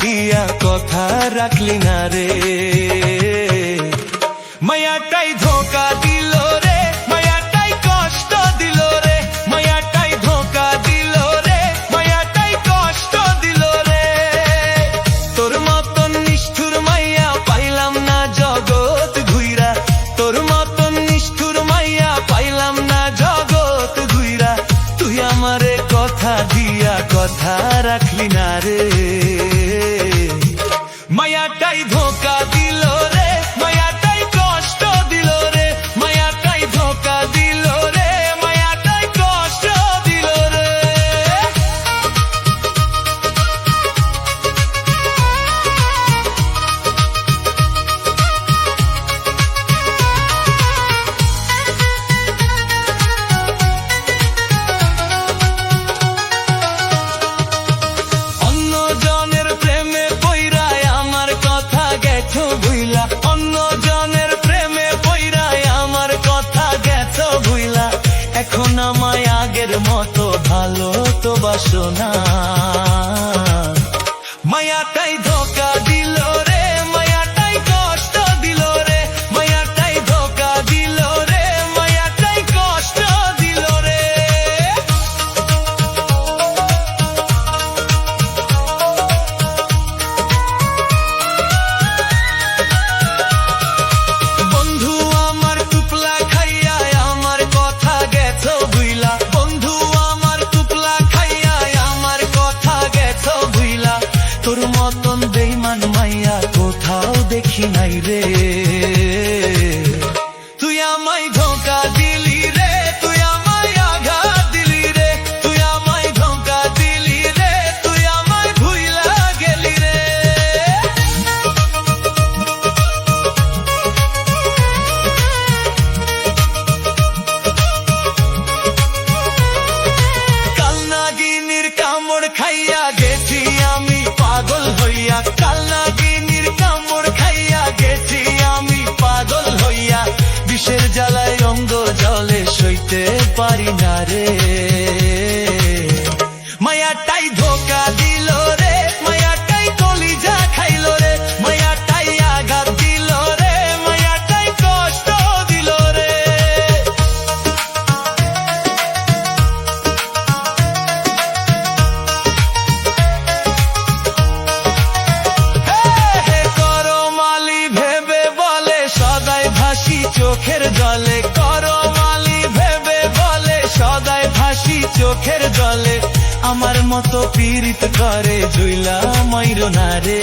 দিয়া কথা রাখলি না রে। মায়াটাই ধোকা দিল রে, মায়াটাই কষ্ট দিল রে, মায়াটাই ধোকা দিল রে, মায়াটাই কষ্ট দিল রে। তোর মতন নিষ্ঠুর মাইয়া পাইলাম না জগৎ ঘুইরা, তোর মতন নিষ্ঠুর মাইয়া পাইলাম না জগৎ ঘুইরা। তুই আমারে কথা দিয়া কথা রাখলি না রে। মায়াটাই ধোকা দিল রে, মায়াটাই কষ্ট দিল রে, মায়াটাই ধোকা দিল রে, মায়াটাই কষ্ট দিল রে। অন্য জনের প্রেমে পইরায় আমার কথা গেছো ভুইলা, অন্য জনের প্রেমে পইরায় আমার কথা গেছো ভুইলা। এখন আমায় আগের মতো ভালো তো বাসো না। মায়াটাই ধোকা দিল রে, মায়াটাই কষ্ট দিল রে, মায়াটাই ধোকা দিল রে, মায়াটাই কষ্ট দিল রে। বন্ধু আমার টুপলা খাইয়া আমার কথা গেছো ভুইলা, বন্ধু আমার টুপলা খাইয়া আমার কথা গেছো ভুইলা। তোর মতন বেইমান মাইয়া কোথাও দেখি নাই রে। তুই আমায় ধোকা দিলি রে, তুই আমায় আঘাত দিলি রে, তুই আমায় ধোকা দিলি রে, তুই আমায় ভুইলা গেলি রে। কালনাগিনীর কামড় খাইয়া গেছি আমি পাগল হইয়া, কালনাগিনীর কামড় খাইয়া গেছি আমি পাগল হইয়া। বিষের জ্বালায় অঙ্গ জলে সইতে পারি না রে। মায়াটাই ধোকা দিল রে, মায়াটাই কলিজা খাইল রে, মায়াটাই আঘাত দিল রে, মায়াটাই কষ্ট দিল রে। করমালি ভেবে বলে সদাই ভাসি চোখের জলে, করমালি ভেবে বলে সদাই ভাসি চোখের জলে। আমার মতো পীড়িত করে জুইলা মাইরো না রে।